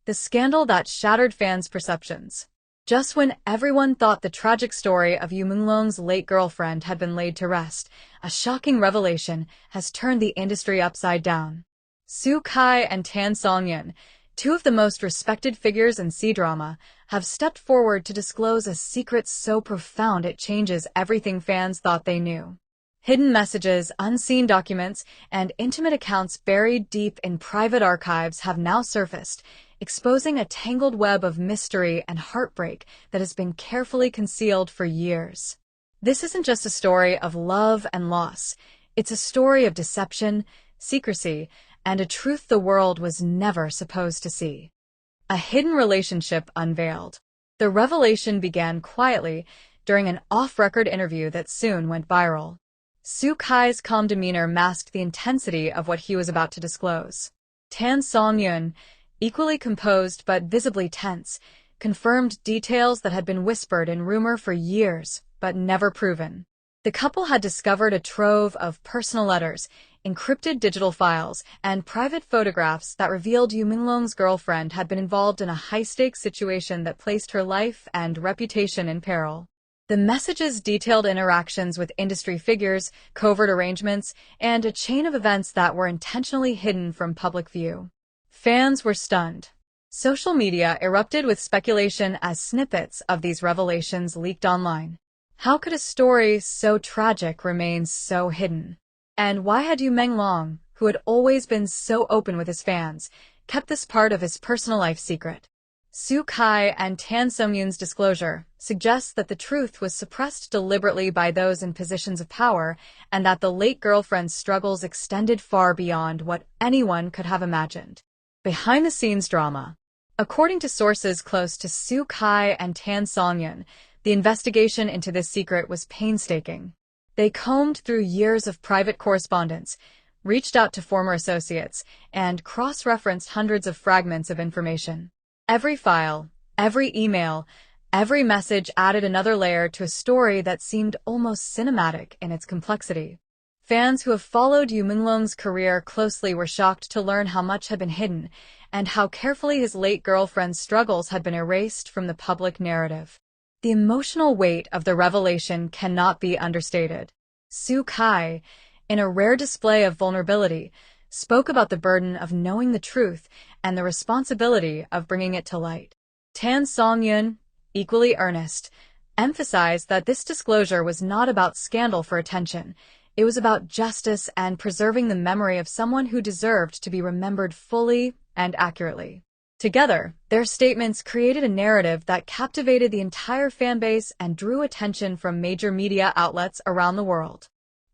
the scandal that shattered fans' perceptions. Just when everyone thought the tragic story of Yu Menglong's late girlfriend had been laid to rest, a shocking revelation has turned the industry upside down. Kai and Tan Songyun, two of the most respected figures in Kdrama, have stepped forward to disclose a secret so profound it changes everything fans thought they knew. Hidden messages, unseen documents, and intimate accounts buried deep in private archives have now surfaced, exposing a tangled web of mystery and heartbreak that has been carefully concealed for years. This isn't just a story of love and loss. It's a story of deception, secrecy, and a truth the world was never supposed to see. A hidden relationship unveiled. The revelation began quietly during an off-record interview that soon went viral. Kai's calm demeanor masked the intensity of what he was about to disclose. Tan Songyun, equally composed but visibly tense, confirmed details that had been whispered in rumor for years, but never proven. The couple had discovered a trove of personal letters, encrypted digital files, and private photographs that revealed Yu Menglong's girlfriend had been involved in a high-stakes situation that placed her life and reputation in peril. The messages detailed interactions with industry figures, covert arrangements, and a chain of events that were intentionally hidden from public view. Fans were stunned. Social media erupted with speculation as snippets of these revelations leaked online. How could a story so tragic remain so hidden? And why had Yu Menglong, who had always been so open with his fans, kept this part of his personal life secret? Kai and Tan Songyun's disclosure suggests that the truth was suppressed deliberately by those in positions of power and that the late girlfriend's struggles extended far beyond what anyone could have imagined. Behind-the-scenes drama. According to sources close to Kai and Tan Songyun, the investigation into this secret was painstaking. They combed through years of private correspondence, reached out to former associates, and cross-referenced hundreds of fragments of information. Every file, every email, every message added another layer to a story that seemed almost cinematic in its complexity. Fans who have followed Yu Menglong's career closely were shocked to learn how much had been hidden and how carefully his late girlfriend's struggles had been erased from the public narrative. The emotional weight of the revelation cannot be understated. Kai, in a rare display of vulnerability, spoke about the burden of knowing the truth and the responsibility of bringing it to light. Tan Songyun, equally earnest, emphasized that this disclosure was not about scandal for attention. It was about justice and preserving the memory of someone who deserved to be remembered fully and accurately. Together, their statements created a narrative that captivated the entire fanbase and drew attention from major media outlets around the world.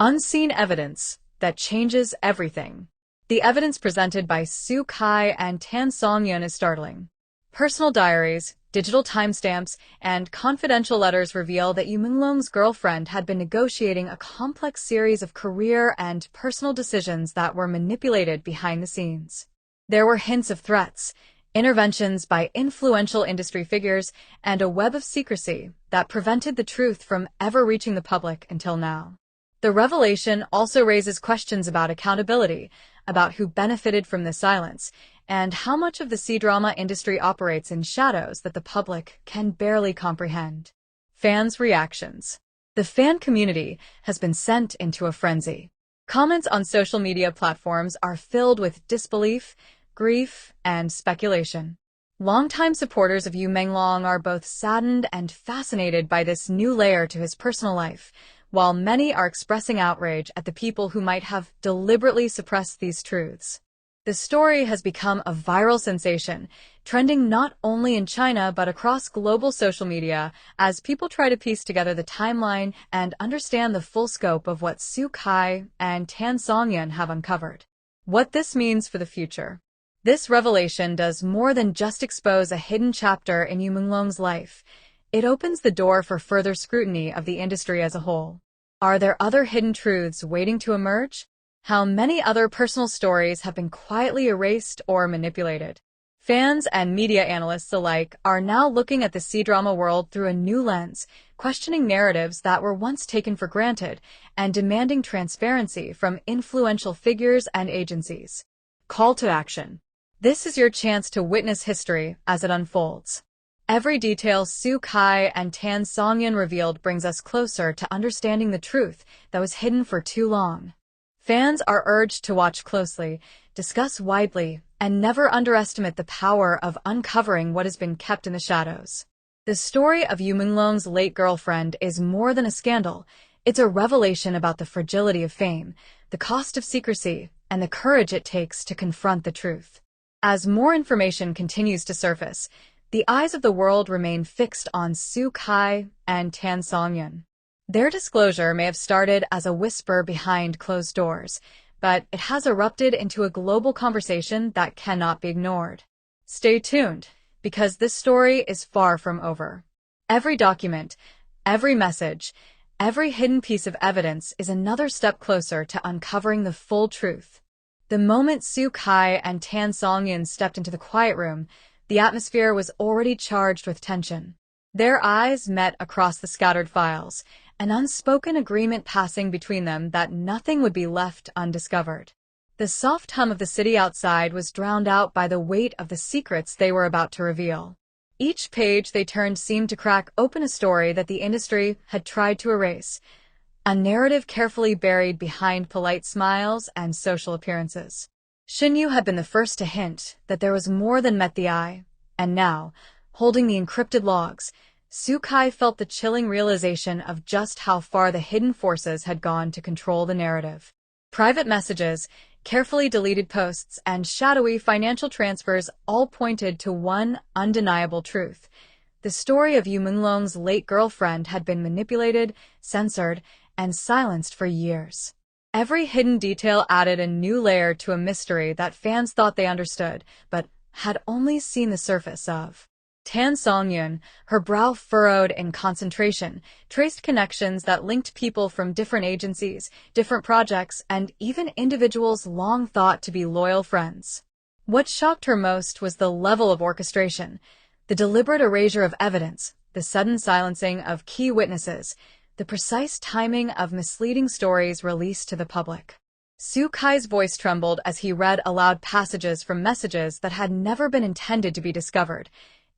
Unseen evidence that changes everything. The evidence presented by Kai and Tan Songyun is startling. Personal diaries, digital timestamps, and confidential letters reveal that Yu Menglong's girlfriend had been negotiating a complex series of career and personal decisions that were manipulated behind the scenes. There were hints of threats, interventions by influential industry figures, and a web of secrecy that prevented the truth from ever reaching the public until now. The revelation also raises questions about accountability, about who benefited from the silence, and how much of the Kdrama industry operates in shadows that the public can barely comprehend. Fans' reactions. The fan community has been sent into a frenzy. Comments on social media platforms are filled with disbelief, grief, and speculation. Longtime supporters of Yu Menglong are both saddened and fascinated by this new layer to his personal life, while many are expressing outrage at the people who might have deliberately suppressed these truths. The story has become a viral sensation, trending not only in China but across global social media as people try to piece together the timeline and understand the full scope of what Kai and Tan Songyun have uncovered. What this means for the future. This revelation does more than just expose a hidden chapter in Yu Menglong's life. It opens the door for further scrutiny of the industry as a whole. Are there other hidden truths waiting to emerge? How many other personal stories have been quietly erased or manipulated? Fans and media analysts alike are now looking at the Kdrama world through a new lens, questioning narratives that were once taken for granted and demanding transparency from influential figures and agencies. Call to action. This is your chance to witness history as it unfolds. Every detail Kai and Tan Songyun revealed brings us closer to understanding the truth that was hidden for too long. Fans are urged to watch closely, discuss widely, and never underestimate the power of uncovering what has been kept in the shadows. The story of Yu Menglong's late girlfriend is more than a scandal. It's a revelation about the fragility of fame, the cost of secrecy, and the courage it takes to confront the truth. As more information continues to surface, the eyes of the world remain fixed on Kai and Tan Songyun. Their disclosure may have started as a whisper behind closed doors, but it has erupted into a global conversation that cannot be ignored. Stay tuned, because this story is far from over. Every document, every message, every hidden piece of evidence is another step closer to uncovering the full truth. The moment Kai and Tan Songyun stepped into the quiet room, the atmosphere was already charged with tension. Their eyes met across the scattered files, an unspoken agreement passing between them that nothing would be left undiscovered. The soft hum of the city outside was drowned out by the weight of the secrets they were about to reveal. Each page they turned seemed to crack open a story that the industry had tried to erase, a narrative carefully buried behind polite smiles and social appearances. Xinyu had been the first to hint that there was more than met the eye, and now, holding the encrypted logs, Kai felt the chilling realization of just how far the hidden forces had gone to control the narrative. Private messages, carefully deleted posts, and shadowy financial transfers all pointed to one undeniable truth. The story of Yu Menglong's late girlfriend had been manipulated, censored, and silenced for years. Every hidden detail added a new layer to a mystery that fans thought they understood, but had only seen the surface of. Tan Songyun, her brow furrowed in concentration, traced connections that linked people from different agencies, different projects, and even individuals long thought to be loyal friends. What shocked her most was the level of orchestration, the deliberate erasure of evidence, the sudden silencing of key witnesses, the precise timing of misleading stories released to the public. Kai's voice trembled as he read aloud passages from messages that had never been intended to be discovered,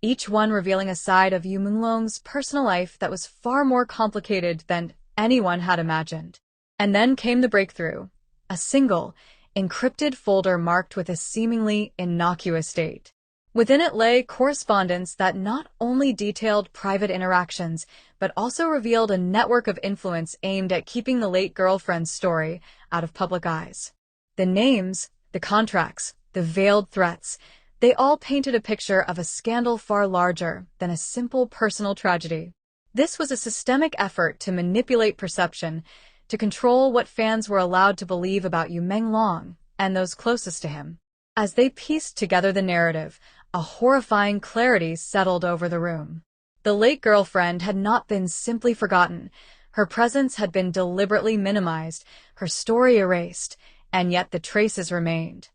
each one revealing a side of Yu Menglong's personal life that was far more complicated than anyone had imagined. And then came the breakthrough, a single, encrypted folder marked with a seemingly innocuous date. Within it lay correspondence that not only detailed private interactions, but also revealed a network of influence aimed at keeping the late girlfriend's story out of public eyes. The names, the contracts, the veiled threats, they all painted a picture of a scandal far larger than a simple personal tragedy. This was a systemic effort to manipulate perception, to control what fans were allowed to believe about Yu Menglong and those closest to him. As they pieced together the narrative, a horrifying clarity settled over the room. The late girlfriend had not been simply forgotten. Her presence had been deliberately minimized, her story erased, and yet the traces remained.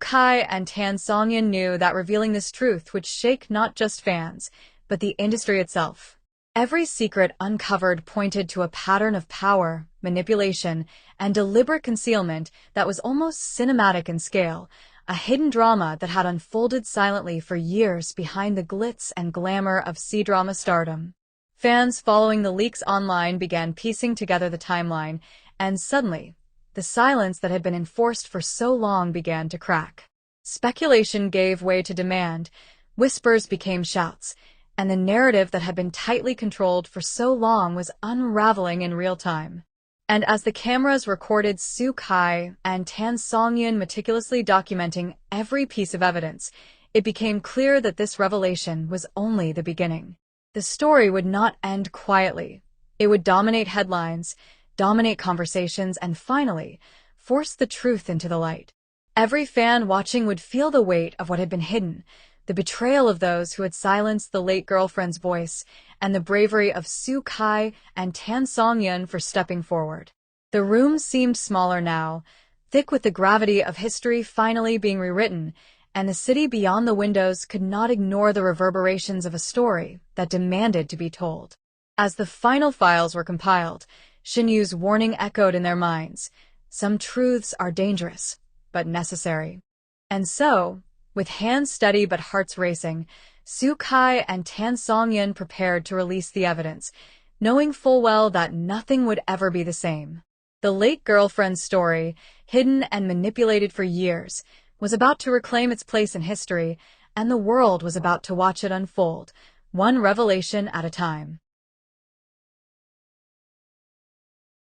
Kai and Tan Songyun knew that revealing this truth would shake not just fans, but the industry itself. Every secret uncovered pointed to a pattern of power, manipulation, and deliberate concealment that was almost cinematic in scale, a hidden drama that had unfolded silently for years behind the glitz and glamour of Kdrama stardom. Fans following the leaks online began piecing together the timeline, and suddenly, the silence that had been enforced for so long began to crack. Speculation gave way to demand, whispers became shouts, and the narrative that had been tightly controlled for so long was unraveling in real time. And as the cameras recorded Kai and Tan Songyun meticulously documenting every piece of evidence, it became clear that this revelation was only the beginning. The story would not end quietly. It would dominate headlines, dominate conversations, and finally, force the truth into the light. Every fan watching would feel the weight of what had been hidden, the betrayal of those who had silenced the late girlfriend's voice, and the bravery of Kai and Tan Songyun for stepping forward. The room seemed smaller now, thick with the gravity of history finally being rewritten, and the city beyond the windows could not ignore the reverberations of a story that demanded to be told. As the final files were compiled, Xinyu's warning echoed in their minds. Some truths are dangerous, but necessary. And so, With hands steady but hearts racing, Kai and Tan Songyun prepared to release the evidence, knowing full well that nothing would ever be the same. The late girlfriend's story, hidden and manipulated for years, was about to reclaim its place in history, and the world was about to watch it unfold, one revelation at a time.